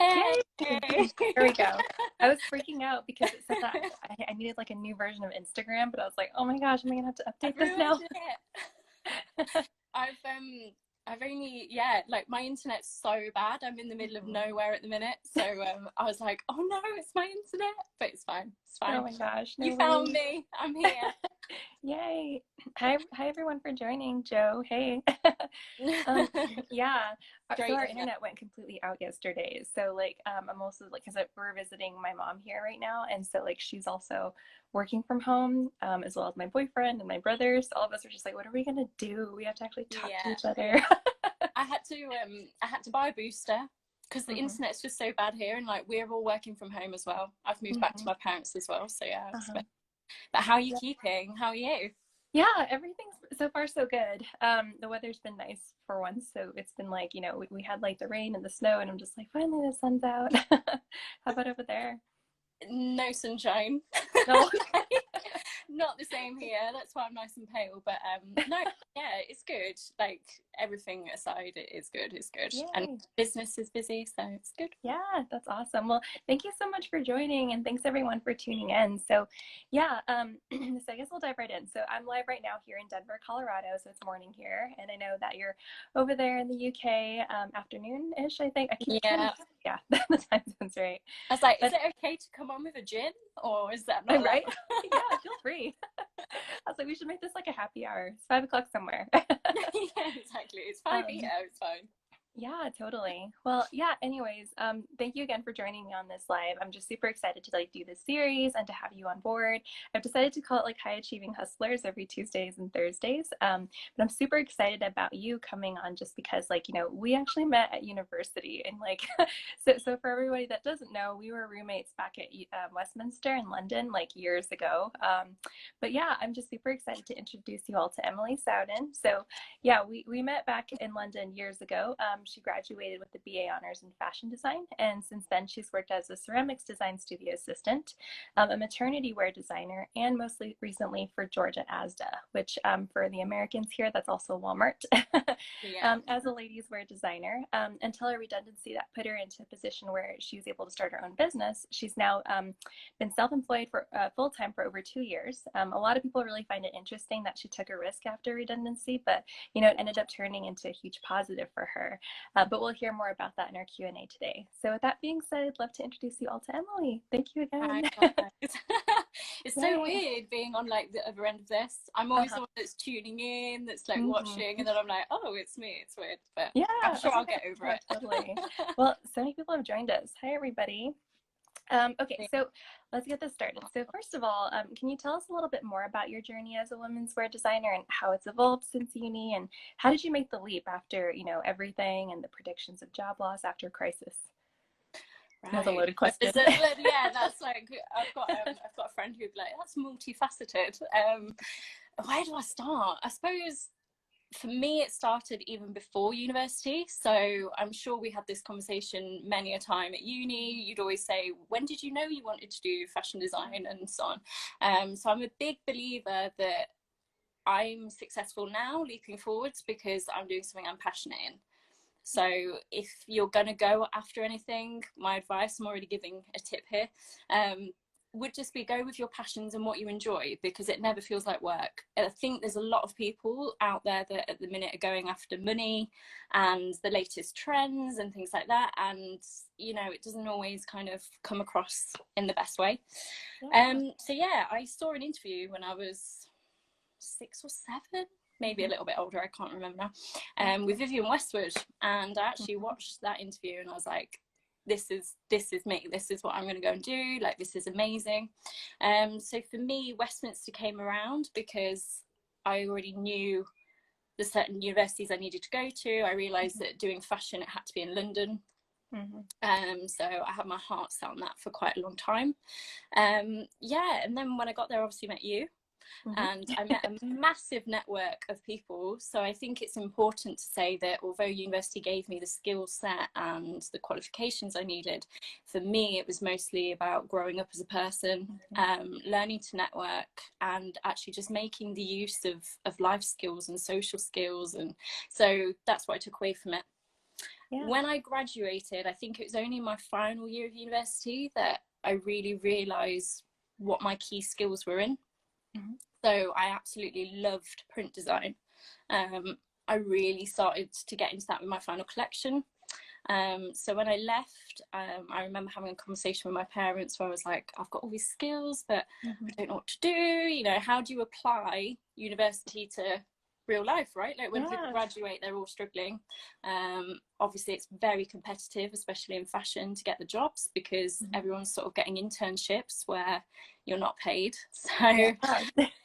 Yay! Yay! There we go. I was freaking out because it said that I needed like a new version of Instagram, but I was like, oh my gosh, am I gonna have to update this now? I've only, like my internet's so bad. I'm in the middle of nowhere at the minute. So I was like, oh no, it's my internet. But it's fine. It's fine. Oh my gosh. You found me. I'm here. Yay. Hi everyone for joining. Joe, hey. Yeah. So our internet went completely out yesterday. So like I'm also like, because we're visiting my mom here right now. And so like she's also working from home, as well as my boyfriend and my brothers. All of us are just like, what are we gonna do? We have to actually talk to each other. I had to buy a booster because the internet's just so bad here, and like we're all working from home as well. I've moved back to my parents as well, so yeah. But how are you keeping? How are you? Yeah, everything's so far so good. The weather's been nice for once, so it's been like, you know, we had like the rain and the snow, and I'm just like, finally the sun's out. How about over there? No sunshine. No. Not the same here. That's why I'm nice and pale. But no, yeah, it's good. Like everything aside, it is good. It's good. Yay. And business is busy, so it's good. Yeah, that's awesome. Well, thank you so much for joining, and thanks everyone for tuning in. So yeah, so I guess we'll dive right in. So I'm live right now here in Denver, Colorado, so it's morning here, and I know that you're over there in the UK, afternoon-ish, I think. Yeah, the time sounds right. I was like, is it okay to come on with a gin, or is that not right? Yeah, feel free. I was like, we should make this like a happy hour. It's 5 o'clock somewhere. Yeah, exactly. It's 5 here. It's fine. Yeah, totally. Well, yeah, anyways, thank you again for joining me on this live. I'm just super excited to like do this series and to have you on board. I've decided to call it like High Achieving Hustlers every Tuesdays and Thursdays. But I'm super excited about you coming on just because like, you know, we actually met at university, and like, so for everybody that doesn't know, we were roommates back at Westminster in London like years ago. But yeah, I'm just super excited to introduce you all to Emily Sowden. So yeah, we met back in London years ago. She graduated with the BA honors in fashion design, and since then she's worked as a ceramics design studio assistant, a maternity wear designer, and mostly recently for George at ASDA, which for the Americans here, that's also Walmart, as a ladies wear designer, until a redundancy that put her into a position where she was able to start her own business. She's now been self-employed for full-time for over 2 years. A lot of people really find it interesting that she took a risk after redundancy, but you know, it ended up turning into a huge positive for her. But we'll hear more about that in our Q&A today. So with that being said, I'd love to introduce you all to Emily. Thank you again. It's so weird being on like the other end of this. I'm always the one that's tuning in, that's like watching, and then I'm like, oh, it's me. It's weird, but yeah, I'm sure I'll get over it. Totally. Well, so many people have joined us. Hi, everybody. Okay, so let's get this started. So first of all, can you tell us a little bit more about your journey as a women's wear designer and how it's evolved since uni, and how did you make the leap after, you know, everything and the predictions of job loss after crisis? Right. That's a loaded question. Yeah, that's like, I've got a friend who'd be like, that's multifaceted. Where do I start? I suppose for me, it started even before university. So I'm sure we had this conversation many a time at uni. You'd always say, when did you know you wanted to do fashion design and so on? So I'm a big believer that I'm successful now leaping forwards because I'm doing something I'm passionate in. So if you're going to go after anything, my advice, I'm already giving a tip here, would just be go with your passions and what you enjoy, because it never feels like work. I think there's a lot of people out there that at the minute are going after money and the latest trends and things like that, and you know, it doesn't always kind of come across in the best way. So yeah, I saw an interview when I was 6 or 7, maybe a little bit older, I can't remember now, with Vivienne Westwood, and I actually watched that interview and I was like, this is me, this is what I'm going to go and do, like this is amazing. So for me, Westminster came around because I already knew the certain universities I needed to go to. I realized that doing fashion, it had to be in London. So I had my heart set on that for quite a long time. Yeah, and then when I got there, obviously met you. And I met a massive network of people. So I think it's important to say that although university gave me the skill set and the qualifications I needed, for me it was mostly about growing up as a person, learning to network, and actually just making the use of life skills and social skills. And so that's what I took away from it. Yeah. When I graduated, I think it was only my final year of university that I really realised what my key skills were in. So I absolutely loved print design. I really started to get into that with my final collection. So when I left, I remember having a conversation with my parents where I was like, I've got all these skills, but I don't know what to do. You know, how do you apply university to real life, right? Like when people graduate, they're all struggling. Obviously, it's very competitive, especially in fashion, to get the jobs, because everyone's sort of getting internships where you're not paid. So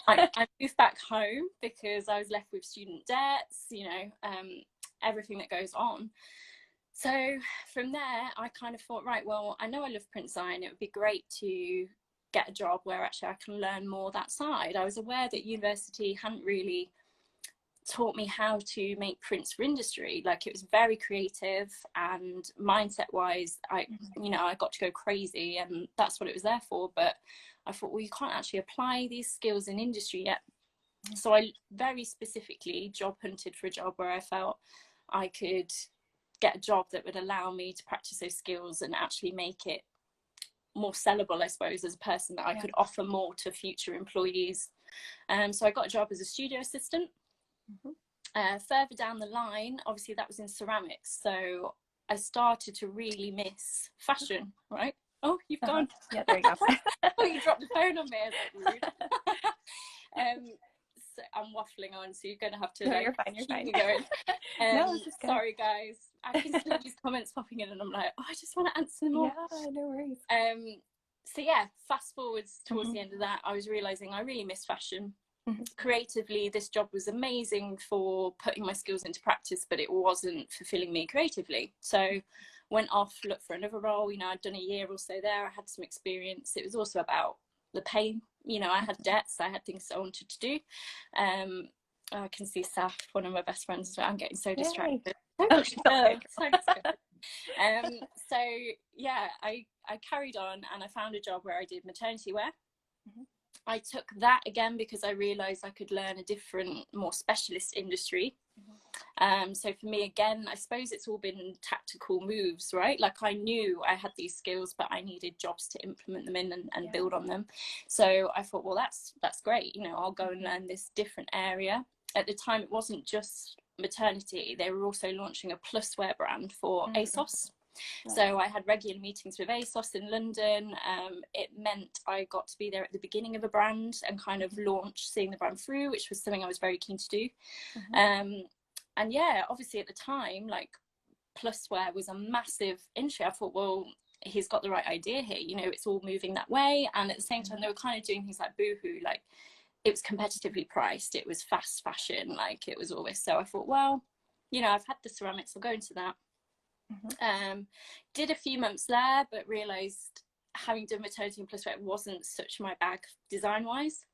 I moved back home because I was left with student debts, you know, everything that goes on. So from there, I kind of thought, right, well, I know I love print design. It would be great to get a job where actually I can learn more that side. I was aware that university hadn't really taught me how to make prints for industry. Like, it was very creative, and mindset wise, you know, I got to go crazy, and that's what it was there for. But I thought, well, you can't actually apply these skills in industry yet. So I very specifically job hunted for a job where I felt I could get a job that would allow me to practice those skills and actually make it more sellable, I suppose, as a person, that I could offer more to future employees. So I got a job as a studio assistant. Further down the line, obviously that was in ceramics, so I started to really miss fashion, right? Oh, you've gone. Yeah, there you go. Oh, you dropped the phone on me. I was like, rude. So I'm waffling on, so you're going to have to, no, like, you're fine, you're fine. going. No, sorry guys, I can see these comments popping in and I'm like, oh, I just want to answer them all. Yeah, no worries. So yeah, fast forwards towards the end of that, I was realizing I really miss fashion. Creatively, this job was amazing for putting my skills into practice, but it wasn't fulfilling me creatively. So went off, looked for another role. You know, I'd done a year or so there, I had some experience. It was also about the pay. You know, I had debts, I had things I wanted to do. I can see Saf, one of my best friends. I'm getting so distracted. Oh, she's okay. So yeah, I carried on, and I found a job where I did maternity wear. I took that again because I realised I could learn a different, more specialist industry. So for me, again, I suppose it's all been tactical moves, right? Like, I knew I had these skills, but I needed jobs to implement them in and build on them. So I thought, well, that's great. You know, I'll go and learn this different area. At the time, it wasn't just maternity. They were also launching a pluswear brand for ASOS. So I had regular meetings with ASOS in London. It meant I got to be there at the beginning of a brand and kind of launch, seeing the brand through, which was something I was very keen to do. And yeah, obviously at the time, like, pluswear was a massive industry. I thought, well, he's got the right idea here. You know, it's all moving that way. And at the same time, they were kind of doing things like Boohoo, like, it was competitively priced. It was fast fashion, like, it was all this. So I thought, well, you know, I've had the ceramics, I'll go into that. Did a few months there, but realised, having done maternity and pluswear, it wasn't such my bag design wise.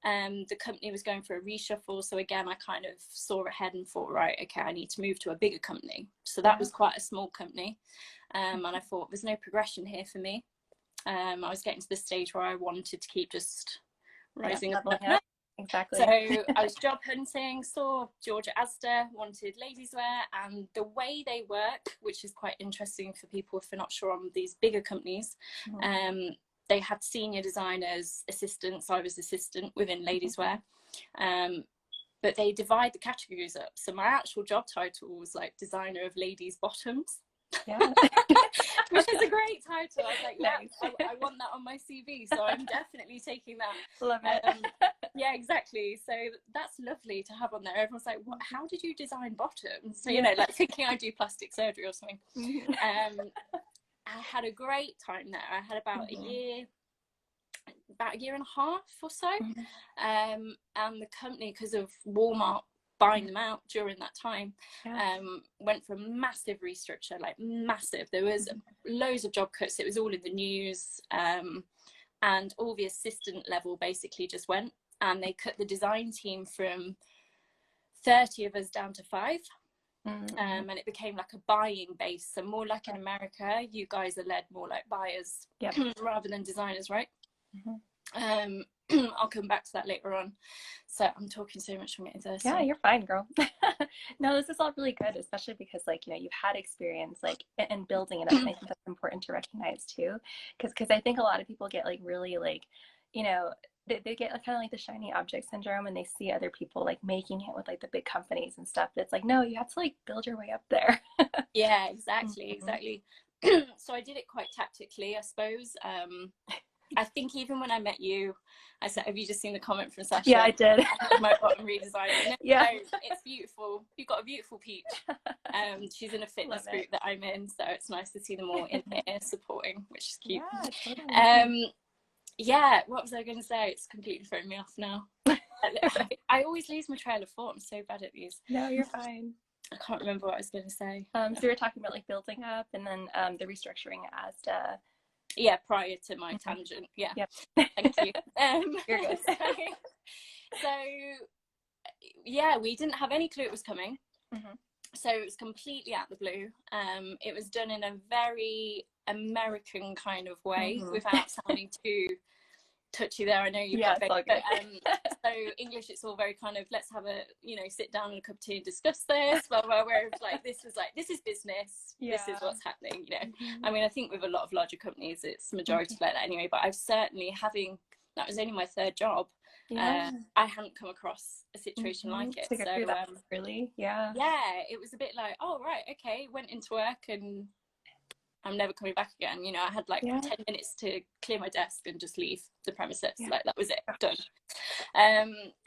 The company was going for a reshuffle, so again I kind of saw ahead and thought, right, okay, I need to move to a bigger company. So that was quite a small company, and I thought, there's no progression here for me. I was getting to the stage where I wanted to keep just rising up. Exactly. So I was job hunting, saw Georgia ASDA wanted ladies wear, and the way they work, which is quite interesting for people if they're not sure on these bigger companies, they had senior designers, assistants. I was assistant within ladies wear, but they divide the categories up. So my actual job title was like designer of ladies bottoms. Which is a great title. I was like, nice. I want that on my CV, so I'm definitely taking that. Love it. Yeah, exactly. So that's lovely to have on there. Everyone's like, what, how did you design bottoms? So, you know, like thinking I do plastic surgery or something. I had a great time there. I had about a year and a half or so. And the company, because of Walmart buying them out during that time, went for a massive restructure, like massive. There was loads of job cuts. It was all in the news, and all the assistant level basically just went, and they cut the design team from 30 of us down to 5. And it became like a buying base, so more like in America, you guys are led more like buyers rather than designers, right? I'll come back to that later on. So I'm talking so much, I'm getting thirsty. Yeah, you're fine, girl. No, this is all really good, especially because like, you know, you've had experience like in building it up. And I think that's important to recognize too. Because I think a lot of people get like really like, you know, they get kind of like the shiny object syndrome and they see other people like making it with like the big companies and stuff. But it's like, no, you have to like build your way up there. Yeah, exactly, Mhm. exactly. So I did it quite tactically, I suppose. I think even when I met you, I said, have you just seen the comment from Yeah, Sasha? I did. I had my bottom redesign. No, Yeah. no, it's beautiful. You've got a beautiful peach. She's in a fitness group that I'm in, so it's nice to see them all in here supporting, which is cute. Yeah, totally. Yeah, what was I going to say? It's completely thrown me off now. I always lose my trail of thought. I'm so bad at these. No, you're fine. I can't remember what I was going to say. So we were talking about like building up and then the restructuring at ASDA. Yeah, prior to my tangent. Yeah. Yep. Thank you. You're good. So, yeah, we didn't have any clue it was coming. So it was completely out of the blue. It was done in a very American kind of way without sounding too touchy there. I know you've got it's all good. So English, it's all very kind of, let's have a, you know, sit down and a cup of tea and discuss this, blah, blah, whereas like this was like, this is business, this is what's happening, you know. I mean, I think with a lot of larger companies it's majority like that anyway, but I've certainly, that was only my third job, I hadn't come across a situation like it. So really, it was a bit like, oh right, okay, went into work and I'm never coming back again. You know, I had like 10 minutes to clear my desk and just leave the premises. Like that was it, done.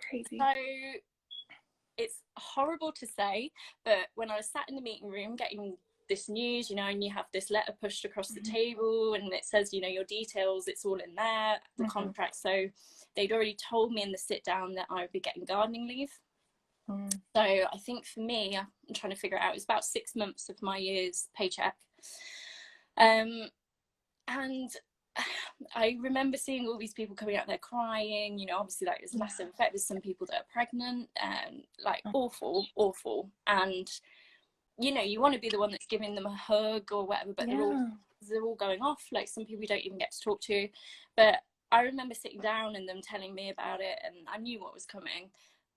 Crazy. So it's horrible to say, but when I was sat in the meeting room getting this news, you know, and you have this letter pushed across the table and it says, you know, your details, it's all in there, the contract. So they'd already told me in the sit down that I would be getting gardening leave. So I think for me, I'm trying to figure it out, it's about 6 months of my year's paycheck. And I remember seeing all these people coming out there crying, you know, obviously like there's massive effect. There's some people that are pregnant and like awful. And, you know, you want to be the one that's giving them a hug or whatever, but they're all going off. Like some people you don't even get to talk to. But I remember sitting down and them telling me about it and I knew what was coming,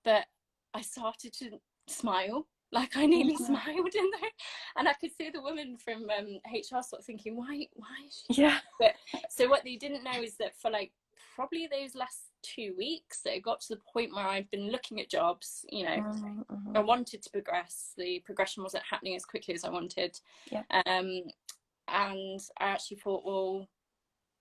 but I started to smile. Like I nearly smiled in there, and I could see the woman from HR sort of thinking, why is she? But so what they didn't know is that for like probably those last 2 weeks, it got to the point where I'd been looking at jobs, you know, I wanted to progress. The progression wasn't happening as quickly as I wanted. And I actually thought, well,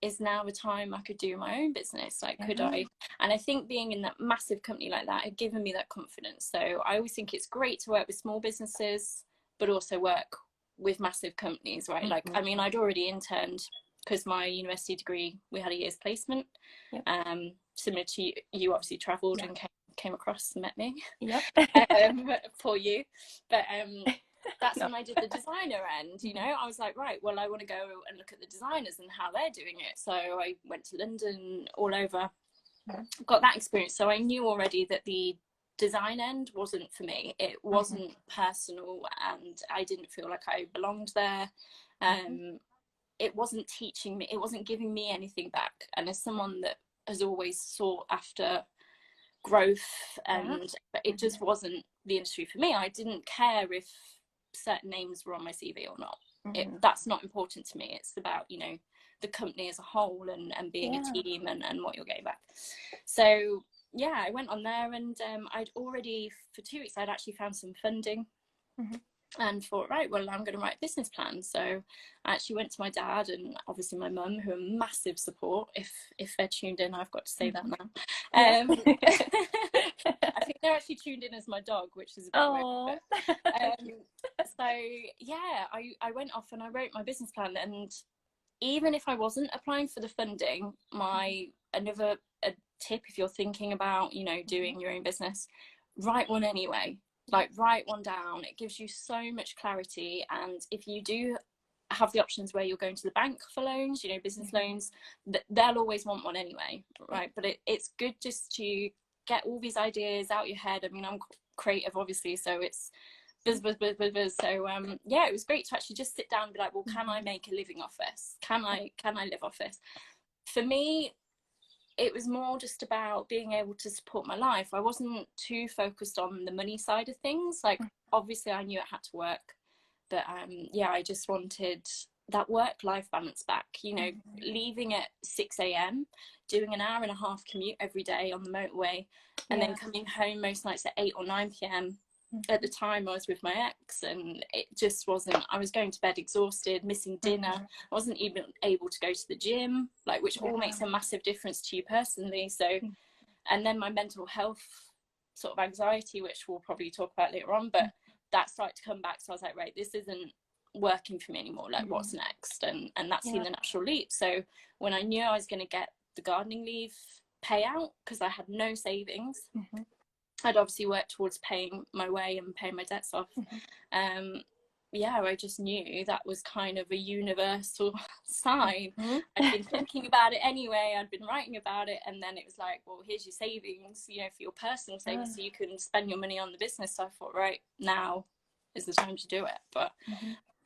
is now the time I could do my own business? Like, could I? And I think being in that massive company like that had given me that confidence. So I always think it's great to work with small businesses, but also work with massive companies, right? Like, I mean, I'd already interned because my university degree, we had a year's placement. Similar to you, you obviously travelled and came across and met me. For you. But that's when I did the designer end, you know. I was like, right, well, I want to go and look at the designers and how they're doing it. So I went to London, all over, got that experience. So I knew already that the design end wasn't for me. It wasn't personal and I didn't feel like I belonged there. It wasn't teaching me, it wasn't giving me anything back. And as someone that has always sought after growth and but it just wasn't the industry for me. I didn't care if certain names were on my CV or not. That's not important to me. It's about, you know, the company as a whole and being a team and what you're getting back. So I went on there and I'd already for 2 weeks I'd actually found some funding and thought, right, well, I'm going to write a business plan. So I actually went to my dad and obviously my mum, who are massive support. If they're tuned in, I've got to say that now. I think they're actually tuned in as my dog, which is a bit weird. So I went off and I wrote my business plan. And even if I wasn't applying for the funding, another tip, if you're thinking about, you know, doing your own business, write one anyway. Like write one down. It gives you so much clarity. And if you do have the options where you're going to the bank for loans, you know, business loans, they'll always want one anyway, right? But it's good just to get all these ideas out your head. I mean, I'm creative, obviously, so it's buzz. So it was great to actually just sit down and be like, well, can I make a living off this? Can I live off this? For me, it was more just about being able to support my life. I wasn't too focused on the money side of things. Like, obviously I knew it had to work, but yeah, I just wanted that work-life balance back, you know, leaving at 6 a.m, doing an hour and a half commute every day on the motorway, and then coming home most nights at 8 or 9 p.m. At the time I was with my ex, and it just wasn't, I was going to bed exhausted, missing dinner, I wasn't even able to go to the gym, like, which all makes a massive difference to you personally. So, and then my mental health sort of anxiety, which we'll probably talk about later on, but that started to come back. So I was like, right, this isn't working for me anymore, like what's next? And that's seen the natural leap. So when I knew I was going to get the gardening leave payout, because I had no savings, I'd obviously worked towards paying my way and paying my debts off. Yeah, I just knew that was kind of a universal sign. I'd been thinking about it anyway, I'd been writing about it, and then it was like, well, here's your savings, you know, for your personal savings, so you can spend your money on the business. So I thought, right, now is the time to do it. But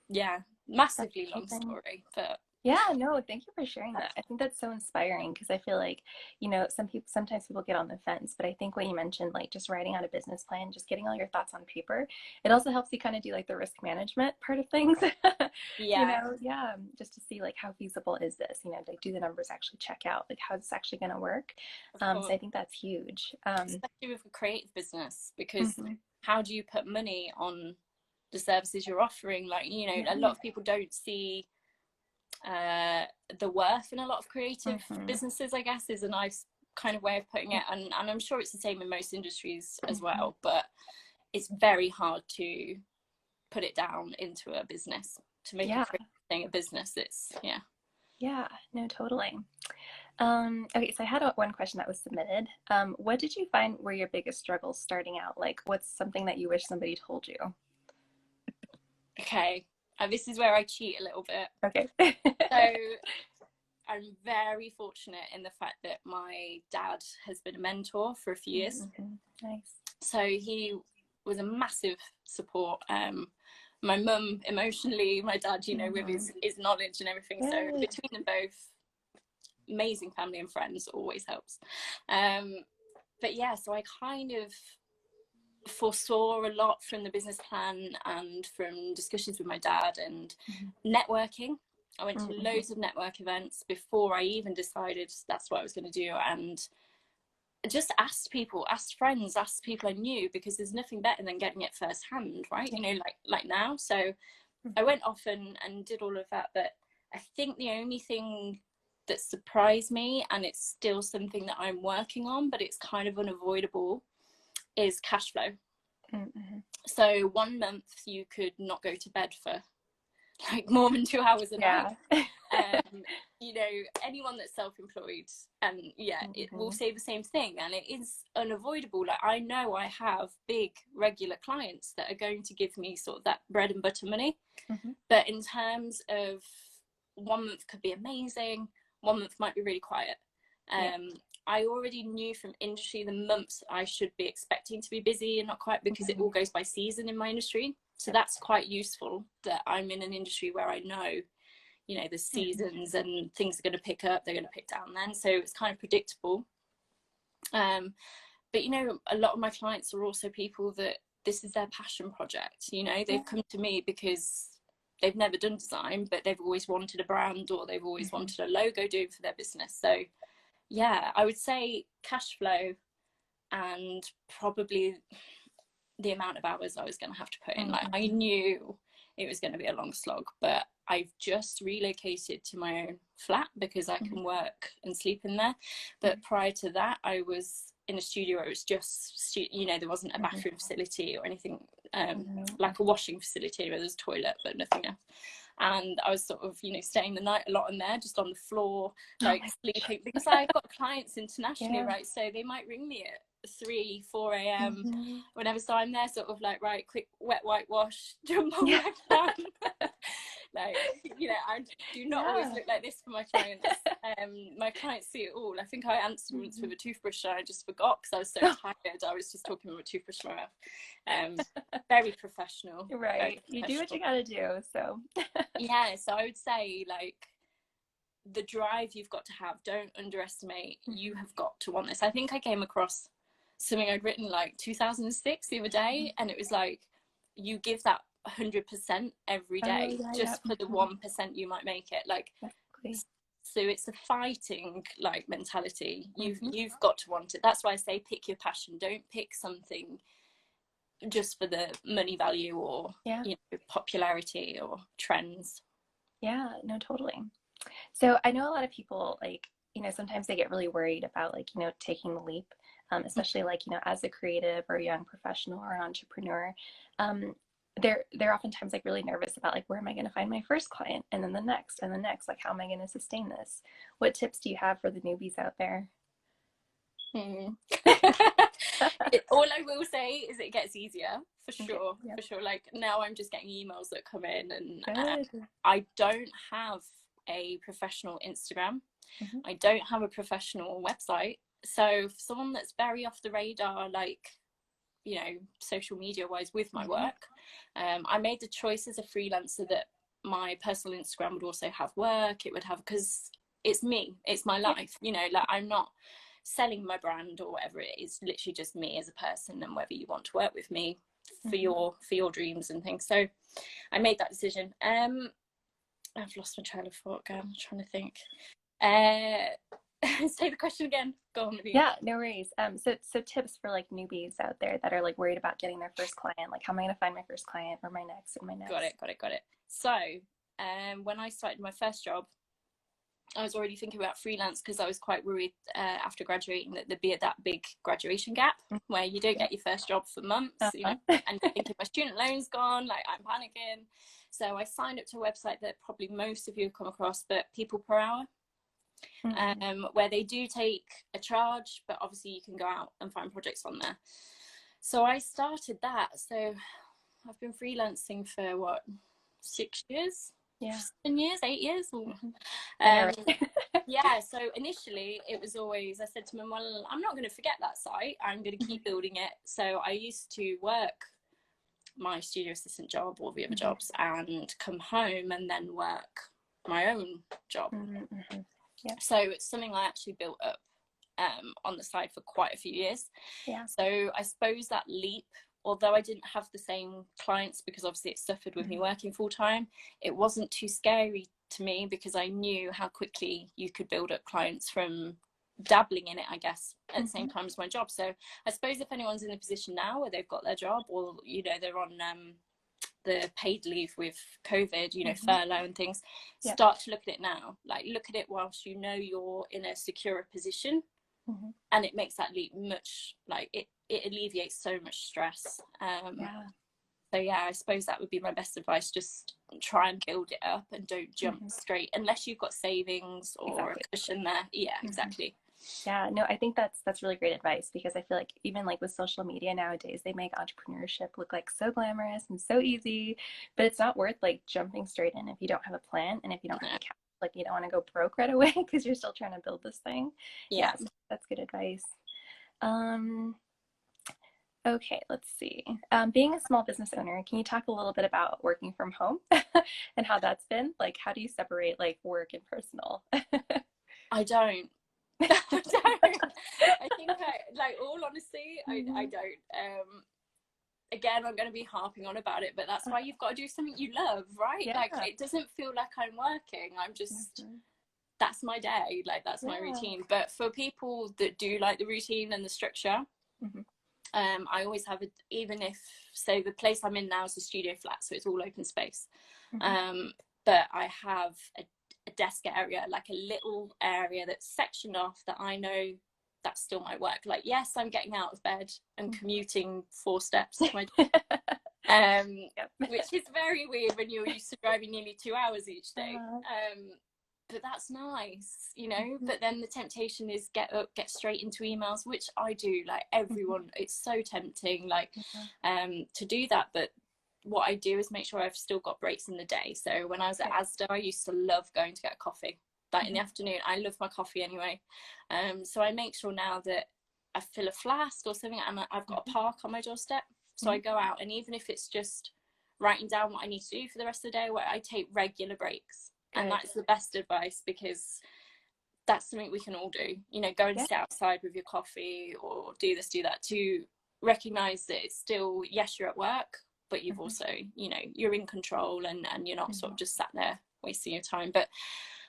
yeah, massively long story, but yeah, no, thank you for sharing that. I think that's so inspiring, because I feel like, you know, sometimes people get on the fence, but I think what you mentioned, like just writing out a business plan, just getting all your thoughts on paper, it also helps you kind of do like the risk management part of things. You know, just to see like how feasible is this, you know, like do the numbers actually check out, like how's this actually going to work? So I think that's huge. Especially with a creative business, because how do you put money on the services you're offering? Like, you know, a lot of people don't see the worth in a lot of creative businesses, I guess, is a nice kind of way of putting it, and I'm sure it's the same in most industries as well, but it's very hard to put it down into a business, to make a creative thing a business. It's no, totally. Okay, so I had one question that was submitted. What did you find were your biggest struggles starting out? Like, what's something that you wish somebody told you? Okay, this is where I cheat a little bit. Okay. So I'm very fortunate in the fact that my dad has been a mentor for a few years. Nice. So he was a massive support. My mum emotionally, my dad, you know, with his knowledge and everything. So between them both, amazing family and friends, always helps. But yeah, so I kind of foresaw a lot from the business plan and from discussions with my dad and networking. I went to loads of network events before I even decided that's what I was going to do, and just asked people, asked friends, asked people I knew, because there's nothing better than getting it firsthand, right? You know, like now. So I went off and did all of that. But I think the only thing that surprised me, and it's still something that I'm working on, but it's kind of unavoidable, is cash flow. So 1 month you could not go to bed for like more than 2 hours a night. You know, anyone that's self-employed, and it will say the same thing, and it is unavoidable. Like, I know I have big regular clients that are going to give me sort of that bread and butter money, but in terms of 1 month could be amazing, 1 month might be really quiet. I already knew from industry the months I should be expecting to be busy and not quite, because it all goes by season in my industry. So that's quite useful that I'm in an industry where I know, you know, the seasons and things are going to pick up, they're going to pick down then. So it's kind of predictable. But, you know, a lot of my clients are also people that this is their passion project. You know, they've come to me because they've never done design, but they've always wanted a brand, or they've always wanted a logo doing for their business. So yeah, I would say cash flow, and probably the amount of hours I was going to have to put in. Like, I knew it was going to be a long slog, but I've just relocated to my own flat because I can work and sleep in there. But prior to that, I was in a studio where it was just, you know, there wasn't a bathroom facility or anything, like a washing facility where there's a toilet but nothing else. And I was sort of, you know, staying the night a lot in there, just on the floor, like sleeping, because I've got clients internationally, right? So they might ring me at 3, 4 a.m. whenever. So I'm there sort of like, right, quick wet whitewash, jump on my plan. Like, you know, I do not always look like this for my clients. My clients see it all. I think I answered once with a toothbrush and I just forgot because I was so tired. I was just talking with a toothbrush in my mouth. Very professional. Right. You do what you gotta do, so. Yeah, so I would say, like, the drive you've got to have. Don't underestimate. You have got to want this. I think I came across something I'd written like 2006 the other day, and it was like, you give that 100% every day, just for the 1% you might make it. Like, exactly. So it's a fighting like mentality. You've got to want it. That's why I say pick your passion. Don't pick something just for the money value or you know, popularity or trends. Yeah, no, totally. So I know a lot of people, like, you know, sometimes they get really worried about, like, you know, taking the leap, especially like, you know, as a creative or a young professional or an entrepreneur. They're oftentimes like really nervous about like, where am I going to find my first client, and then the next and the next, like, how am I going to sustain this? What tips do you have for the newbies out there? All I will say is it gets easier, for sure. Okay, for sure. Like, now I'm just getting emails that come in, and I don't have a professional Instagram. I don't have a professional website. So for someone that's very off the radar, like, you know, social media wise with my work, I made the choice as a freelancer that my personal Instagram would also have work. It would have, because it's me, it's my life, you know, like, I'm not selling my brand or whatever. It is literally just me as a person, and whether you want to work with me for your dreams and things. So I made that decision. I've lost my train of thought. I'm trying to think. Say the question again. Go on, Marie. Yeah, no worries. So tips for like newbies out there that are like worried about getting their first client. Like, how am I going to find my first client, or my next, and my next? Got it. So, when I started my first job, I was already thinking about freelance, because I was quite worried after graduating that there'd be that big graduation gap where you don't get your first job for months, you know, and you're thinking my student loan's gone, like, I'm panicking. So I signed up to a website that probably most of you have come across, but People Per Hour, where they do take a charge, but obviously you can go out and find projects on there. So I started that. So I've been freelancing for what, 6 years? 7 years, 8 years. Yeah, so initially it was always, I said to them, well, I'm not going to forget that site, I'm going to keep building it. So I used to work my studio assistant job or the other jobs, and come home and then work my own job. So it's something I actually built up on the side for quite a few years. So I suppose that leap, although I didn't have the same clients, because obviously it suffered with me working full time, it wasn't too scary to me, because I knew how quickly you could build up clients from dabbling in it, I guess, at the same time as my job. So I suppose if anyone's in a position now where they've got their job, or, you know, they're on the paid leave with COVID, you know, furlough and things, start to look at it now. Like, look at it whilst you know you're in a secure position, and it makes that leap much, like, it alleviates so much stress. So yeah, I suppose that would be my best advice. Just try and build it up, and don't jump straight unless you've got savings or a cushion there. Exactly. Yeah, no, I think that's really great advice, because I feel like even like with social media nowadays, they make entrepreneurship look like so glamorous and so easy, but it's not worth like jumping straight in if you don't have a plan, and if you don't have a cash, like, you don't want to go broke right away because you're still trying to build this thing. So that's good advice. Okay, let's see. Being a small business owner, can you talk a little bit about working from home and how that's been? Like, how do you separate like work and personal? I don't. I don't. I think, like, all honesty, I don't. Again, I'm going to be harping on about it, but that's why you've got to do something you love, right? Like, it doesn't feel like I'm working. I'm just, that's my day. Like, that's my routine. But for people that do like the routine and the structure, I always have even if, so the place I'm in now is a studio flat, so it's all open space. But I have a desk area, like a little area that's sectioned off, that I know that still might work. Like, yes, I'm getting out of bed and commuting 4 steps to my which is very weird when you're used to driving nearly 2 hours each day. But that's nice, you know. But then the temptation is get up, get straight into emails, which I do, like everyone. It's so tempting, like to do that. But what I do is make sure I've still got breaks in the day. So when I was at ASDA, I used to love going to get a coffee. Like in the afternoon, I love my coffee anyway. So I make sure now that I fill a flask or something, and I've got a park on my doorstep. So I go out, and even if it's just writing down what I need to do for the rest of the day, where I take regular breaks. And Good. that's the best advice, because that's something we can all do, you know, go and Yeah. sit outside with your coffee, or do this, do that, to recognize that it's still, yes, you're at work, but you've also, you know, you're in control, and you're not sort of just sat there wasting your time. But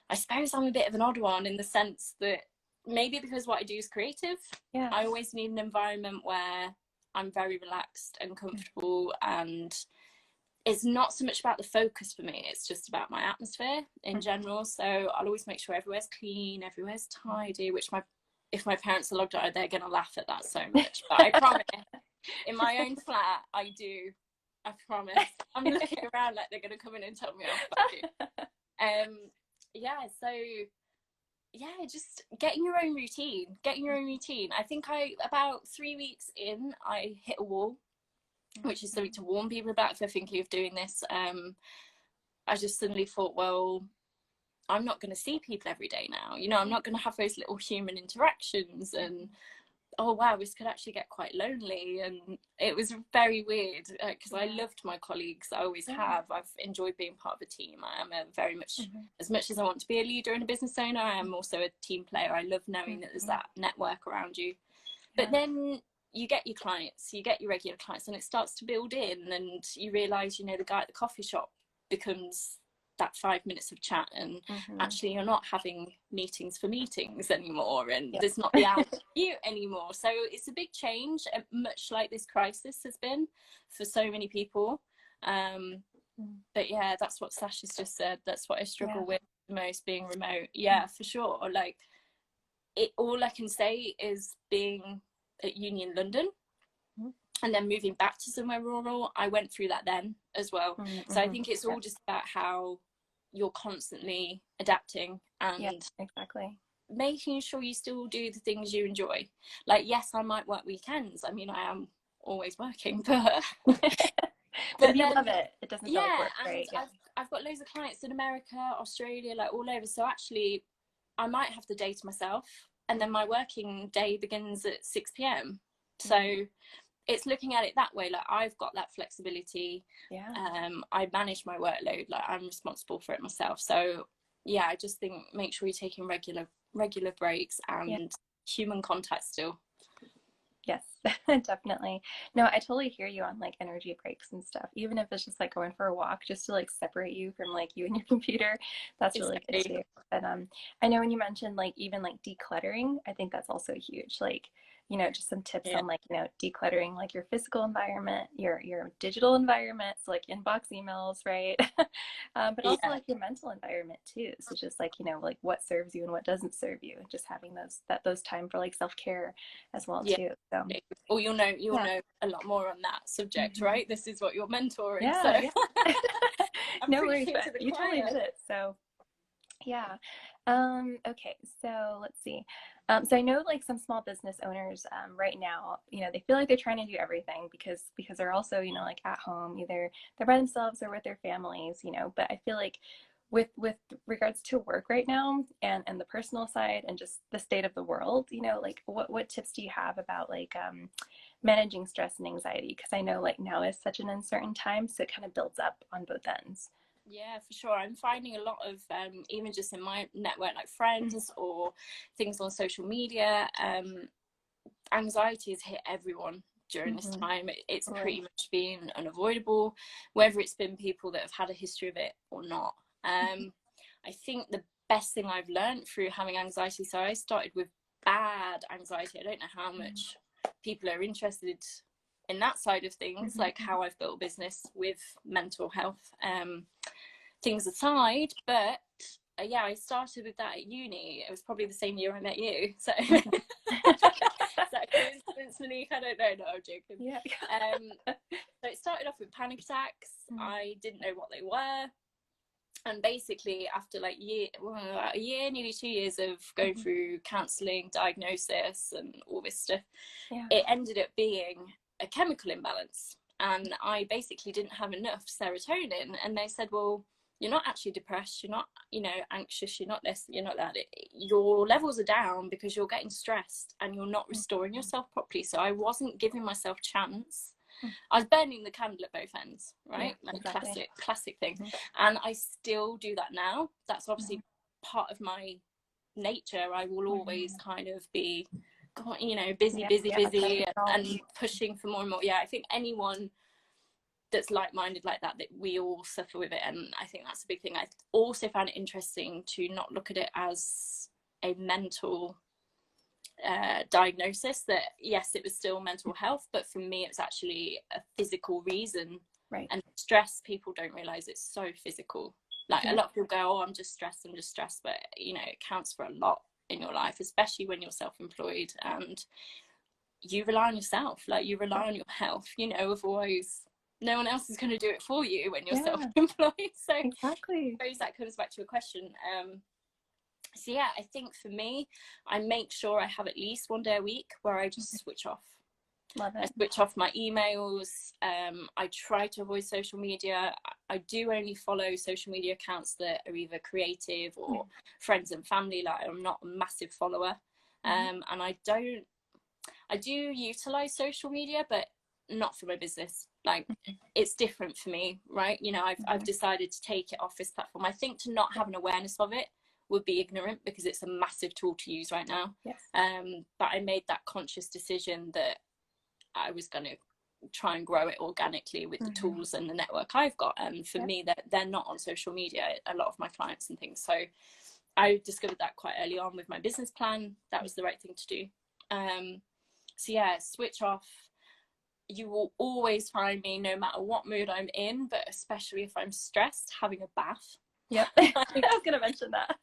I suppose I'm a bit of an odd one, in the sense that maybe because what I do is creative, I always need an environment where I'm very relaxed and comfortable, and it's not so much about the focus for me, it's just about my atmosphere in general. So I'll always make sure everywhere's clean, everywhere's tidy, which if my parents are logged on, they're going to laugh at that so much. But I promise, in my own flat, I do. I promise. I'm looking around like they're going to come in and tell me off. Yeah, so yeah, just getting your own routine. I think about 3 weeks in, I hit a wall, which is something to warn people about if they're thinking of doing this. I just suddenly thought, well, I'm not going to see people every day now. You know, I'm not going to have those little human interactions, and oh wow, this could actually get quite lonely. And it was very weird, because I loved my colleagues. I always have. I've enjoyed being part of a team. I am very much, as much as I want to be a leader and a business owner, I am also a team player. I love knowing that there's that network around you. But then you get your clients, you get your regular clients, and it starts to build in, and you realise, you know, the guy at the coffee shop becomes that 5 minutes of chat, and actually you're not having meetings for meetings anymore, and there's not the hour commute anymore. So it's a big change, much like this crisis has been for so many people. But yeah, that's what Sash has just said. That's what I struggle with the most, being remote. Yeah, for sure. Like, all I can say is being at uni in London, and then moving back to somewhere rural, I went through that then as well. So I think it's all just about how you're constantly adapting, and making sure you still do the things you enjoy. Like, yes, I might work weekends. I mean, I am always working, but but if you love it, it doesn't feel like work, right? I've got loads of clients in America, Australia, like all over. So actually, I might have the day to myself, and then my working day begins at 6 p.m. So it's looking at it that way. Like, I've got that flexibility. I manage my workload. Like, I'm responsible for it myself. So yeah, I just think, make sure you're taking regular breaks, and human contact still. Yes, definitely. No, I totally hear you on like energy breaks and stuff. Even if it's just like going for a walk, just to like separate you from like you and your computer, that's really good too. But I know when you mentioned like even like decluttering, I think that's also huge. Like, you know, just some tips on like, you know, decluttering like your physical environment, your digital environment, so like inbox emails, right? But also like your mental environment too. So just like, you know, like what serves you and what doesn't serve you, just having those time for like self-care as well too. So, well, you'll know a lot more on that subject, right? This is what you're mentoring. No worries, but you totally did it. So okay, so let's see. So I know like some small business owners right now, you know, they feel like they're trying to do everything because they're also, you know, like at home, either they're by themselves or with their families, you know. But I feel like with regards to work right now, and the personal side, and just the state of the world, you know, like what tips do you have about like managing stress and anxiety? Because I know like now is such an uncertain time, so it kind of builds up on both ends. Yeah, for sure. I'm finding a lot of, even just in my network, like friends or things on social media, anxiety has hit everyone during this time. It's pretty much been unavoidable, whether it's been people that have had a history of it or not. I think the best thing I've learned through having anxiety, so I started with bad anxiety. I don't know how much people are interested in that side of things, like how I've built a business with mental health things aside. But yeah, I started with that at uni. It was probably the same year I met you. So is that coincidence, Monique? I don't know. No, I'm joking. So it started off with panic attacks. I didn't know what they were. And basically, after like a year, nearly 2 years of going through counselling, diagnosis, and all this stuff, it ended up being a chemical imbalance. And I basically didn't have enough serotonin. And they said, well, you're not actually depressed, you're not, you know, anxious, you're not this, you're not that. Your levels are down because you're getting stressed and you're not restoring yourself properly. So I wasn't giving myself chance I was burning the candle at both ends, right? Yeah, Like exactly. classic thing. Mm-hmm. And I still do that now. That's obviously part of my nature. I will always kind of be, you know, busy and pushing for more and more. Yeah, I think anyone that's like-minded like that, that we all suffer with it, and I think that's a big thing. I also found it interesting to not look at it as a mental diagnosis, that yes, it was still mental health, but for me it was actually a physical reason. Right. And stress, people don't realize it's so physical. Like a lot of people go, oh, I'm just stressed, but you know, it counts for a lot in your life, especially when you're self-employed and you rely on yourself. Like you rely on your health, you know, otherwise no one else is going to do it for you when you're self-employed. So exactly. I suppose that comes back to your question. So yeah, I think for me, I make sure I have at least one day a week where I just switch off. Love it. I switch off my emails. I try to avoid social media. I do only follow social media accounts that are either creative or friends and family. Like I'm not a massive follower. And I do utilize social media, but not for my business. Like it's different for me, right? You know, I've decided to take it off this platform. I think to not have an awareness of it would be ignorant, because it's a massive tool to use right now. Yes. But I made that conscious decision that I was going to try and grow it organically with the tools and the network I've got. And for me, they're not on social media, a lot of my clients and things. So I discovered that quite early on with my business plan. That was the right thing to do. So yeah, switch off. You will always find me, no matter what mood I'm in, but especially if I'm stressed, having a bath. Yep. I was going to mention that.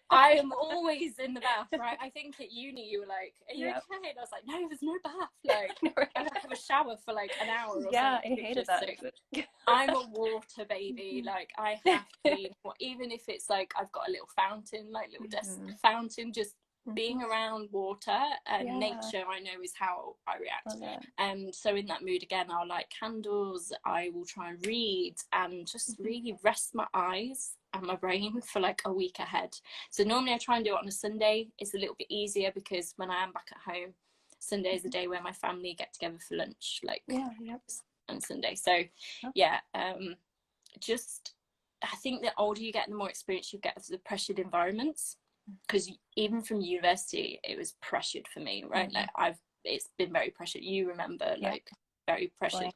I am always in the bath, right? I think at uni you were like, are you okay? And I was like, no, there's no bath. Like, I have a shower for like an hour or something. I hated that. I'm a water baby. Like, I have to be, even if it's like I've got a little fountain, like little desk fountain, just being around water and nature, I know, is how I react. And so in that mood again, I'll light candles, I will try and read and just really rest my eyes and my brain for like a week ahead. So normally I try and do it on a Sunday. It's a little bit easier because when I am back at home, Sunday is the day where my family get together for lunch, like on Sunday. So just, I think the older you get, the more experience you get of the pressured environments. Because even from university, it was pressured for me, right? Like it's been very pressured. You remember, like very pressured.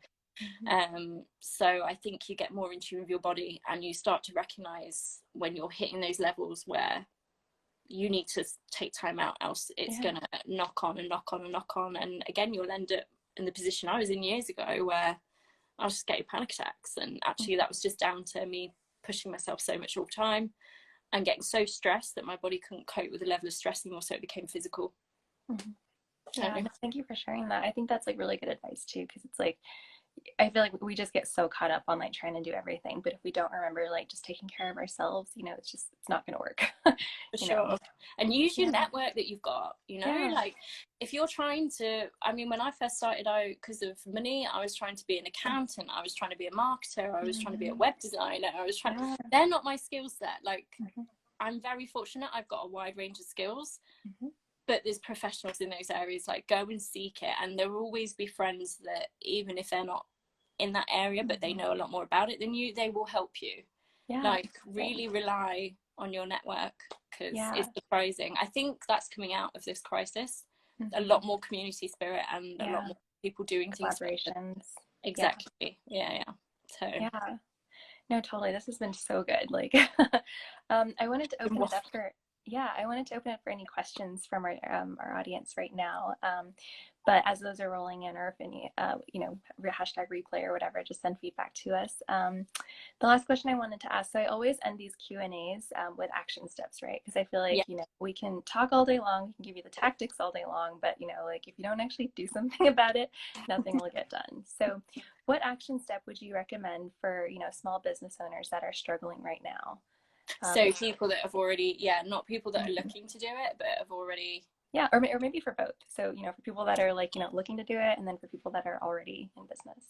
So I think you get more in tune with your body, and you start to recognize when you're hitting those levels where you need to take time out, else it's gonna knock on and knock on and knock on. And again, you'll end up in the position I was in years ago, where I was just getting panic attacks, and actually that was just down to me pushing myself so much all the time and getting so stressed that my body couldn't cope with the level of stress anymore, so it became physical. Yeah, thank you for sharing that. I think that's like really good advice too, because it's like, I feel like we just get so caught up on like trying to do everything, but if we don't remember like just taking care of ourselves, you know, it's not going to work. For sure. And use your network that you've got, you know, like if you're trying to, I mean, when I first started out, because of money, I was trying to be an accountant, I was trying to be a marketer, I was trying to be a web designer, I was trying, they're not my skill set. Like I'm very fortunate, I've got a wide range of skills, but there's professionals in those areas. Like go and seek it, and there will always be friends that even if they're not in that area but they know a lot more about it than you, they will help you. Like really rely on your network, because it's surprising. I think that's coming out of this crisis, a lot more community spirit and a lot more people doing things, collaborations. Exactly. So no, totally, this has been so good. Like I wanted to open it up for any questions from our audience right now. But as those are rolling in, or if any, you know, hashtag replay or whatever, just send feedback to us. The last question I wanted to ask, so I always end these Q&As with action steps, right? Because I feel like, you know, we can talk all day long, we can give you the tactics all day long, but, you know, like if you don't actually do something about it, nothing will get done. So what action step would you recommend for, you know, small business owners that are struggling right now? So people that have already, not people that are looking to do it, but have already... or maybe for both. So, you know, for people that are like, you know, looking to do it, and then for people that are already in business.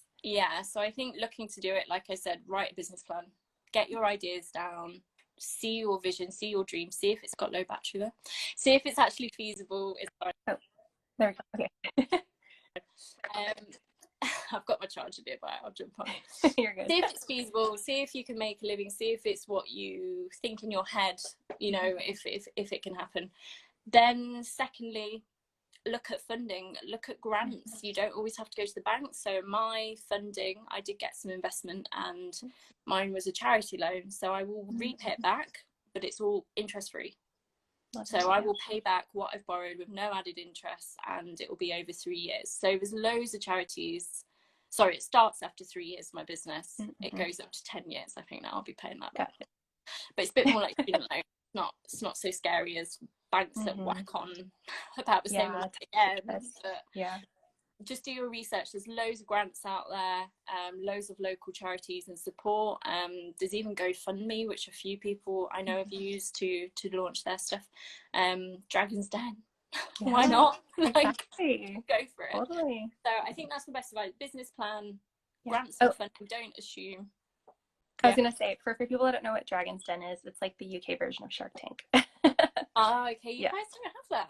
So I think looking to do it, like I said, write a business plan, get your ideas down, see your vision, see your dream, see if it's got low battery there, see if it's actually feasible. There we go. Okay. I've got my charger nearby, I'll jump on. You're good. See if it's feasible, see if you can make a living, see if it's what you think in your head, you know, if it can happen. Then secondly, look at funding, look at grants. You don't always have to go to the bank. So my funding, I did get some investment, and mine was a charity loan, so I will repay it back, but it's all interest free. So I will pay back what I've borrowed with no added interest, and it will be over 3 years. So there's loads of charities. Sorry, it starts after 3 years, my business. It goes up to 10 years. I think now I'll be paying that back. But it's a bit more like student loan. It's not so scary as banks that whack on about the same again. But just do your research. There's loads of grants out there, loads of local charities and support. There's even GoFundMe, which a few people I know have used to launch their stuff. Dragon's Den. Why not? Like, go for it. Totally. So I think that's the best advice. Business plan, grants and funding. Don't assume. I was gonna say, for people that don't know what Dragon's Den is, it's like the UK version of Shark Tank. Okay, you guys don't have that.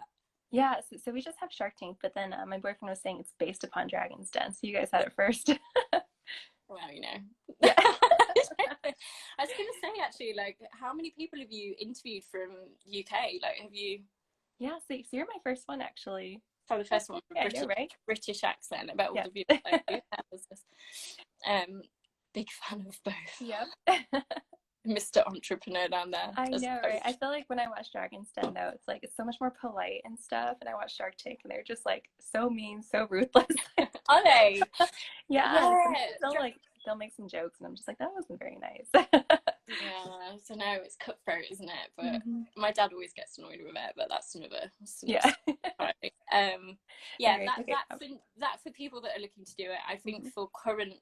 Yeah, so we just have Shark Tank, but then my boyfriend was saying it's based upon Dragon's Den, so you guys had it first. Well, you know. I was going to say, actually, like, how many people have you interviewed from UK? Like, have you? Yeah, so you're my first one, actually. Oh, the first one with British accent. I bet all the people big fan of both. Yep. Mr. Entrepreneur down there. I know, right? I feel like when I watch Dragon's Den, though, it's like it's so much more polite and stuff. And I watch Shark Tank, and they're just like so mean, so ruthless. Are they? They'll make some jokes, and I'm just like, that wasn't very nice. Yeah, so no, it's cutthroat, isn't it? But my dad always gets annoyed with it. But that's another right. That for people that are looking to do it, I think for current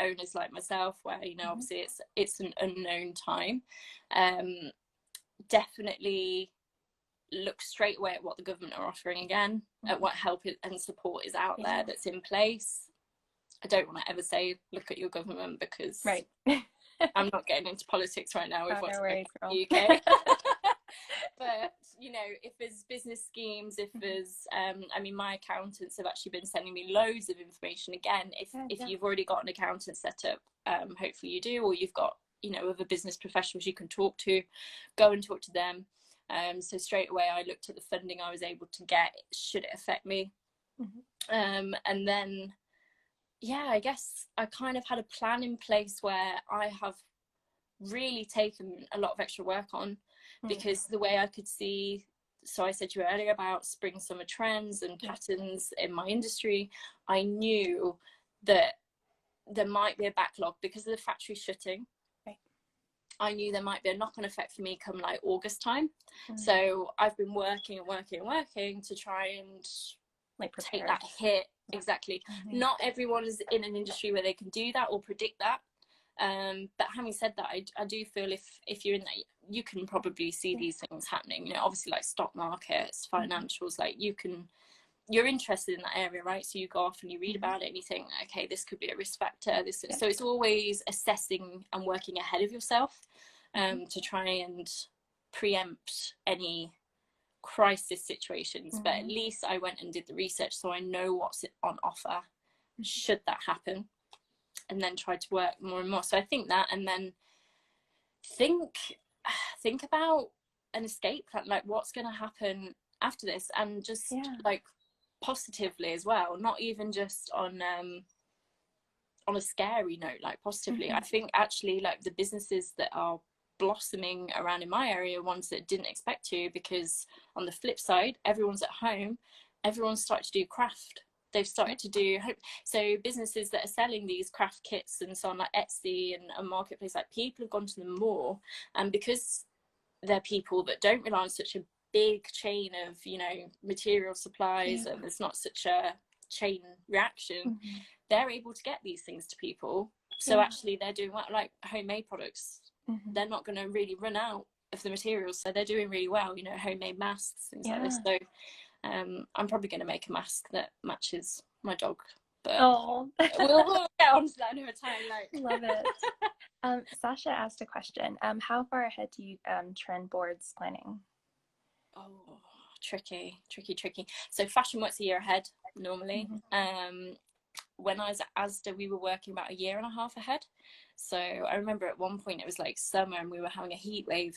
owners like myself, where, you know, obviously it's an unknown time, definitely look straight away at what the government are offering again, at what help and support is out there that's in place. I don't want to ever say look at your government, because I'm not getting into politics right now with what's going on in the UK. But, you know, if there's business schemes, if there's I mean, my accountants have actually been sending me loads of information. Again, if you've already got an accountant set up, hopefully you do, or you've got, you know, other business professionals you can talk to, go and talk to them. So straight away I looked at the funding I was able to get, should it affect me. And then I guess I kind of had a plan in place where I have really taken a lot of extra work on, because the way I could see, so I said to you earlier about spring summer trends and patterns in my industry, I knew that there might be a backlog because of the factory shutting. I knew there might be a knock-on effect for me come like August time. So I've been working to try and like take that hit. Exactly. Not everyone is in an industry where they can do that or predict that. But having said that, I do feel if you're in that, you can probably see these things happening. You know, obviously like stock markets, financials, like you're interested in that area, right? So you go off and you read about it and you think, okay, this could be a risk factor. So it's always assessing and working ahead of yourself to try and preempt any crisis situations. But at least I went and did the research, so I know what's on offer should that happen, and then try to work more and more. So I think that, and then think about an escape plan, like what's going to happen after this, and just like positively as well, not even just on a scary note, like positively. I think actually like the businesses that are blossoming around in my area, ones that didn't expect to, because on the flip side, everyone's at home, everyone's started to do craft. They've started to do, so businesses that are selling these craft kits and so on, like Etsy and a marketplace, like people have gone to them more, and because they're people that don't rely on such a big chain of, you know, material supplies, and there's not such a chain reaction, they're able to get these things to people. So actually they're doing like homemade products. They're not going to really run out of the materials, so they're doing really well, you know, homemade masks, things like this. So I'm probably going to make a mask that matches my dog, but we'll get on to that another time. Like, love it. Sasha asked a question. How far ahead do you trend boards planning? Tricky. So fashion works a year ahead normally. when I was at ASDA, we were working about 1.5 years ahead. So I remember at one point it was like summer and we were having a heat wave.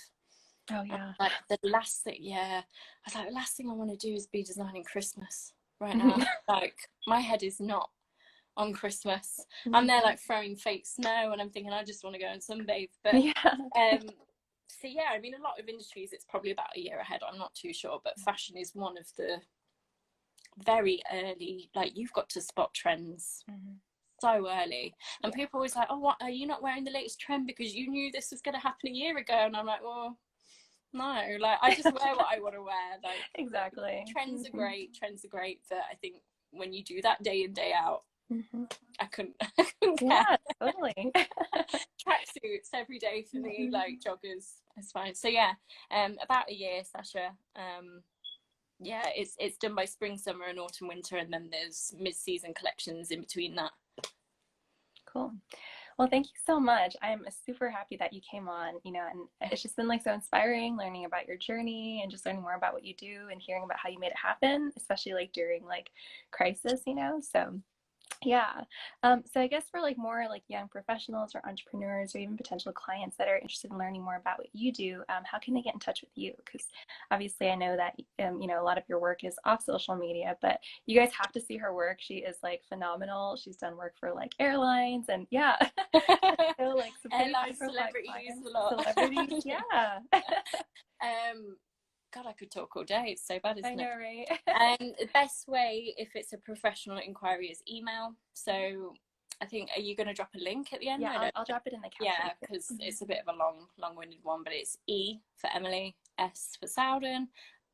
Oh yeah. Like the last thing, yeah, I was like, the last thing I want to do is be designing Christmas right now. Like my head is not on Christmas. I'm there like throwing fake snow and I'm thinking I just want to go and sunbathe. But yeah. so yeah, I mean, a lot of industries it's probably about 1 year ahead, I'm not too sure, but fashion is one of the very early, like you've got to spot trends so early, and people always like, oh, what, are you not wearing the latest trend because you knew this was going to happen 1 year ago? And I'm like, well, no, like I just wear what I want to wear. Like exactly. Trends are great, but I think when you do that day in day out, I couldn't yeah, totally. Tracksuits every day for me, like joggers, it's fine. So yeah, about 1 year, Sasha. Yeah, it's done by spring, summer and autumn, winter, and then there's mid-season collections in between that. Cool. Well, thank you so much. I'm super happy that you came on, you know, and it's just been like so inspiring learning about your journey and just learning more about what you do and hearing about how you made it happen, especially like during like crisis, you know. So yeah. So I guess for like more like young professionals or entrepreneurs or even potential clients that are interested in learning more about what you do, how can they get in touch with you? Because obviously I know that, you know, a lot of your work is off social media, but you guys have to see her work. She is like phenomenal. She's done work for like airlines and yeah. So like some airline celebrities, a lot. Celebrities, yeah. God, I could talk all day. It's so bad, isn't it? I know, right? The best way, if it's a professional inquiry, is email. So I think, are you going to drop a link at the end? Yeah, I'll drop it in the caption. Yeah, because it's a bit of a long-winded one, but it's E for Emily, S for Souden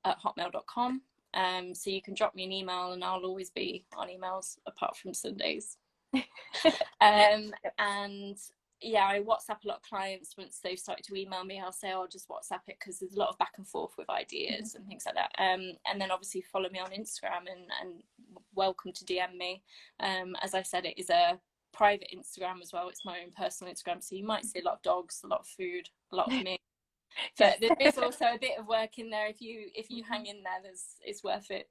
at hotmail.com. So you can drop me an email and I'll always be on emails apart from Sundays. And yeah, I WhatsApp a lot of clients. Once they've started to email me, I'll say, I'll just WhatsApp it because there's a lot of back and forth with ideas and things like that. And then obviously follow me on Instagram and welcome to DM me. As I said, it is a private Instagram as well. It's my own personal Instagram. So you might see a lot of dogs, a lot of food, a lot of me. But there is also a bit of work in there. If you hang in there, it's worth it.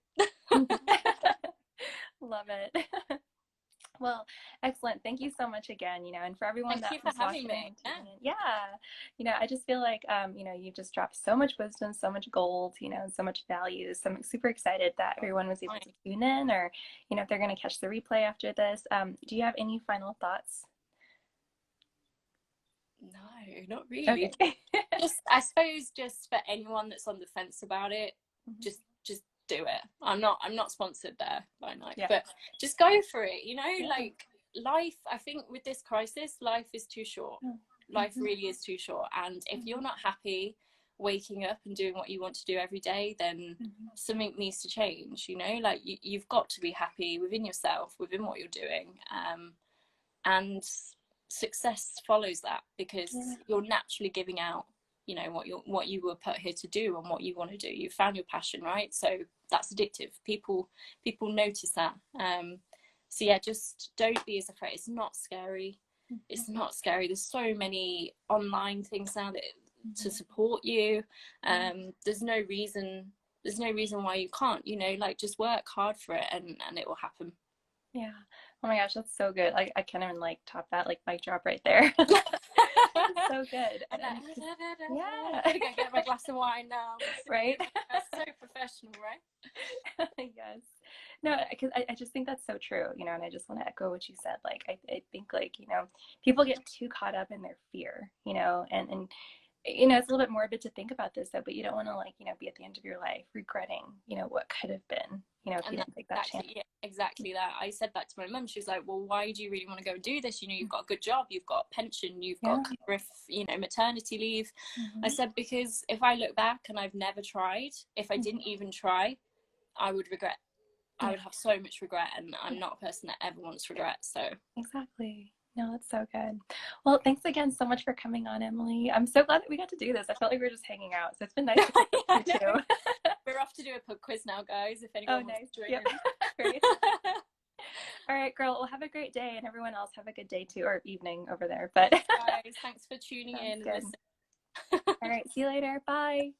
Love it. Well, excellent. Thank you so much again, you know, and for everyone Thank you for having me. Yeah. You know, I just feel like, you know, you just dropped so much wisdom, so much gold, you know, and so much value. So I'm super excited that everyone was able to tune in or, you know, if they're going to catch the replay after this. Do you have any final thoughts? No, not really. Okay. I suppose just for anyone that's on the fence about it, just do it. I'm not sponsored there by Nike, but just go for it, you know. Like life, I think with this crisis, life is too short. Life really is too short, and if you're not happy waking up and doing what you want to do every day, then something needs to change, you know. Like you've got to be happy within yourself, within what you're doing, and success follows that because you're naturally giving out, you know, what you were put here to do and what you want to do. You found your passion, right? So that's addictive. People notice that. So yeah, just don't be as afraid. It's not scary. It's not scary. There's so many online things now that to support you. There's no reason why you can't, you know, like just work hard for it and it will happen. Yeah. Oh my gosh, that's so good. I can't even like top that, like mic drop right there. So good. Yeah. I'm gonna get my glass of wine now. Right? That's so professional, right? Yes. No, because I just think that's so true, you know, and I just want to echo what you said. Like, I think like, you know, people get too caught up in their fear, you know, and you know, it's a little bit morbid to think about this though, but you don't want to like, you know, be at the end of your life regretting, you know, what could have been, you know, if you didn't take that chance. Yeah, exactly that. I said that to my mum. She was like, well, why do you really want to go and do this? You know, you've got a good job, you've got pension, you've got cover if, you know, maternity leave. I said, because if I look back and I've never tried, if I didn't even try, I would regret. I would have so much regret, and I'm not a person that ever wants regret. So exactly. No, that's so good. Well, thanks again so much for coming on, Emily. I'm so glad that we got to do this. I felt like we were just hanging out, so it's been nice to meet you too. We're off to do a pub quiz now, guys, if anyone wants to join in. Great. All right, girl. Well, have a great day, and everyone else have a good day too, or evening over there. But guys, thanks for tuning in. Good. All right, see you later. Bye.